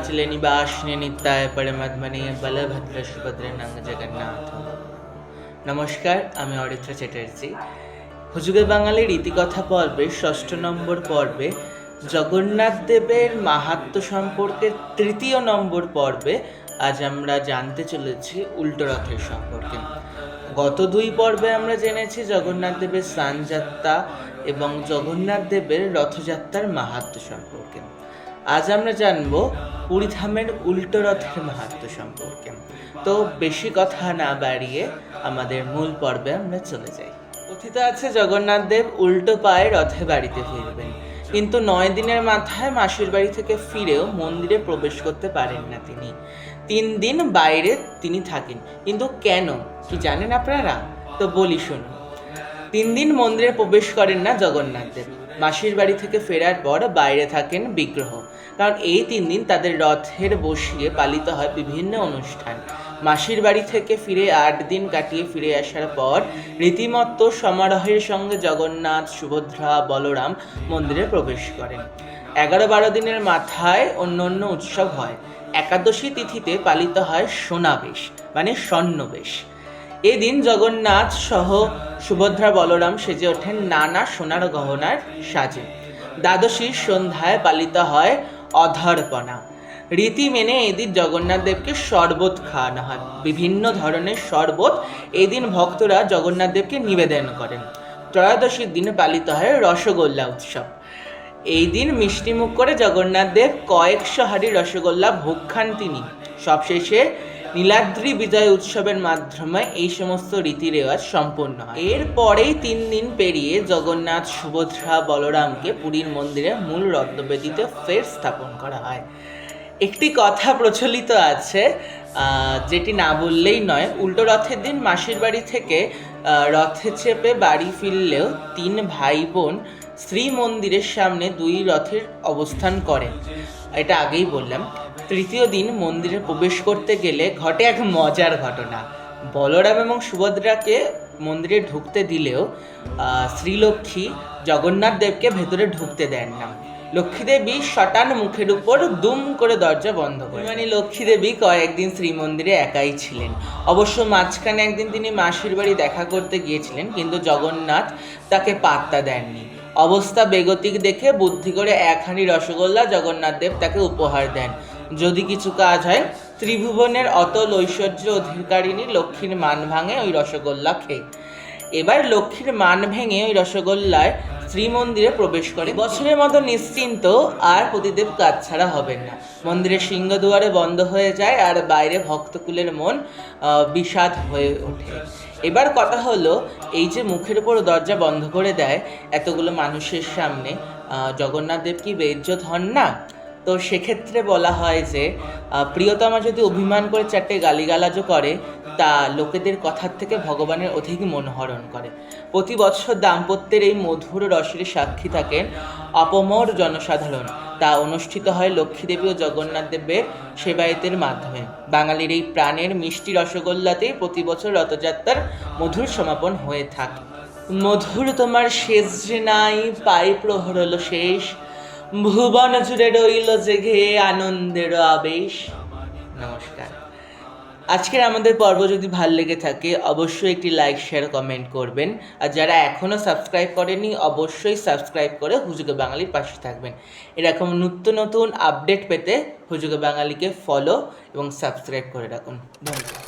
नीलाचले निवासिने नित्याय परमात्मने बलभद्र सुभद्रे नंग जगन्नाथ। নমস্কার, আমি অরিত্র চ্যাটার্জি। হুজুগে বাঙালির ইতিকথা পর্বে ৬ষ্ঠ নম্বর পর্বে জগন্নাথ দেবের মাহাত্ম্য সম্পর্কে ৩য় নম্বর পর্বে আজ আমরা জানতে চলেছি উল্টো রথের সম্পর্কে। গত ২ পর্বে আমরা জেনেছি জগন্নাথ দেবের স্নানযাত্রা এবং জগন্নাথ দেবের রথযাত্রার মাহাত্ম্য সম্পর্কে। আজ আমরা জানব পুরীধামের উল্টো রথের মাহাত্ম্য সম্পর্কে। তো বেশি কথা না বাড়িয়ে আমাদের মূল পর্বে আমরা চলে যাই। কথিত আছে জগন্নাথ দেব উল্টো পায়ে রথে বাড়িতে ফিরবেন, কিন্তু ৯ দিনের মাথায় মাসির বাড়ি থেকে ফিরেও মন্দিরে প্রবেশ করতে পারেন না তিনি। ৩ দিন বাইরে তিনি থাকেন। কিন্তু কেন, কি জানেন আপনারা? তো বলি শুনুন। ৩ দিন মন্দিরে প্রবেশ করেন না জগন্নাথ দেব। মাসির বাড়ি থেকে ফেরার পর বাইরে থাকেন বিগ্রহ, কারণ এই ৩ দিন তাদের রথের বসিয়ে পালিত হয় বিভিন্ন অনুষ্ঠান। মাসির বাড়ি থেকে ফিরে ৮ দিন কাটিয়ে ফিরে আসার পর রীতিমতো সমারোহের সঙ্গে জগন্নাথ, সুভদ্রা, বলরাম মন্দিরে প্রবেশ করেন। ১১-১২ দিনের মাথায় অন্য অন্য উৎসব হয়। একাদশী তিথিতে পালিত হয় সোনাবেশ, মানে স্বর্ণবেশ। এদিন জগন্নাথ সহ সুভদ্রা, বলরাম সেজে ওঠেন নানা সোনার গহনার সাজে। দ্বাদশীর সন্ধ্যায় পালিত হয় অধর্পণা। রীতি মেনে এদিন জগন্নাথ দেবকে শরবত খাওয়ানো হয়। বিভিন্ন ধরনের শরবত এদিন ভক্তরা জগন্নাথ দেবকে নিবেদন করেন। ত্রয়োদশীর দিনে পালিত হয় রসগোল্লা উৎসব। এই দিন মিষ্টিমুখ করে জগন্নাথ দেব কয়েকশো হাঁড়ি রসগোল্লা ভোগ খান তিনি। সবশেষে নীলাদ্রি বিজয় উৎসবের মাধ্যমে এই সমস্ত রীতি রেওয়াজ সম্পন্ন হয়। এরপরেই ৩ দিন পেরিয়ে জগন্নাথ, সুভদ্রা, বলরামকে পুরীর মন্দিরে মূল রত্নবেদিতে ফের স্থাপন করা হয়। একটি কথা প্রচলিত আছে, যেটি না বললেই নয়। উল্টো রথের দিন মাসির বাড়ি থেকে রথে চেপে বাড়ি ফিরলেও ৩ ভাই বোন শ্রীমন্দিরের সামনে ২ রথের অবস্থান করেন। এটা আগেই বললাম। তৃতীয় দিন মন্দিরে প্রবেশ করতে গেলে ঘটে এক মজার ঘটনা। বলরাম এবং সুভদ্রাকে মন্দিরে ঢুকতে দিলেও শ্রীলক্ষ্মী জগন্নাথ দেবকে ভেতরে ঢুকতে দেন না। লক্ষ্মী দেবী শটান মুখের উপর দুম করে দরজা বন্ধ করে। মানে লক্ষ্মী দেবী কয়েকদিন শ্রীমন্দিরে একাই ছিলেন। অবশ্য মাঝখানে একদিন তিনি মাসির বাড়ি দেখা করতে গিয়েছিলেন, কিন্তু জগন্নাথ তাকে পাত্তা দেননি। অবস্থা বেগতিক দেখে বুদ্ধি করে ১ হাঁড়ি রসগোল্লা জগন্নাথ দেব তাকে উপহার দেন। যদি কিছু কাজ হয়, ত্রিভুবনের অতল ঐশ্বর্য অধিকারিণী লক্ষ্মীর মান ভাঙে ওই রসগোল্লা খেয়ে। এবার লক্ষ্মীর মান ভেঙে ওই রসগোল্লায় শ্রীমন্দিরে প্রবেশ করে। বছরের মতো নিশ্চিন্ত আর প্রতিদেব কাজ ছাড়া হবেন না। মন্দিরের সিংহদুয়ারে বন্ধ হয়ে যায় আর বাইরে ভক্তকুলের মন বিষাদ হয়ে ওঠে। এবার কথা হলো, এই যে মুখের উপর দরজা বন্ধ করে দেয় এতগুলো মানুষের সামনে, জগন্নাথ দেব কি বেইজ্জত হন না? তো সেক্ষেত্রে বলা হয় যে প্রিয়তমা যদি অভিমান করে 4টে গালিগালাজও করে, তা লোকেদের কথার থেকে ভগবানের অধিক মনোহরণ করে। প্রতি বছর দাম্পত্যের এই মধুর রসের সাক্ষী থাকেন অপমর জনসাধারণ। তা অনুষ্ঠিত হয় লক্ষ্মীদেবী ও জগন্নাথ দেবের সেবায়েতের মাধ্যমে। বাঙালির এই প্রাণের মিষ্টি রসগোল্লাতেই প্রতি বছর রথযাত্রার মধুর সমাপন হয়ে থাকে। মধুর তোমার শেষ যে নাই, পাই প্রহরল শেষ, ভুবন জুড়ে রইল জেগে আনন্দের আবেশ। নমস্কার। আজকের আমাদের পর্ব যদি ভালো লেগে থাকে অবশ্যই একটি লাইক, শেয়ার, কমেন্ট করবেন। আর যারা এখনও সাবস্ক্রাইব করেনি অবশ্যই সাবস্ক্রাইব করে হুজুগে বাঙালির পাশে থাকবেন। এরকম নিত্য নতুন আপডেট পেতে হুজুগে বাঙালিকে ফলো এবং সাবস্ক্রাইব করে রাখুন। ধন্যবাদ।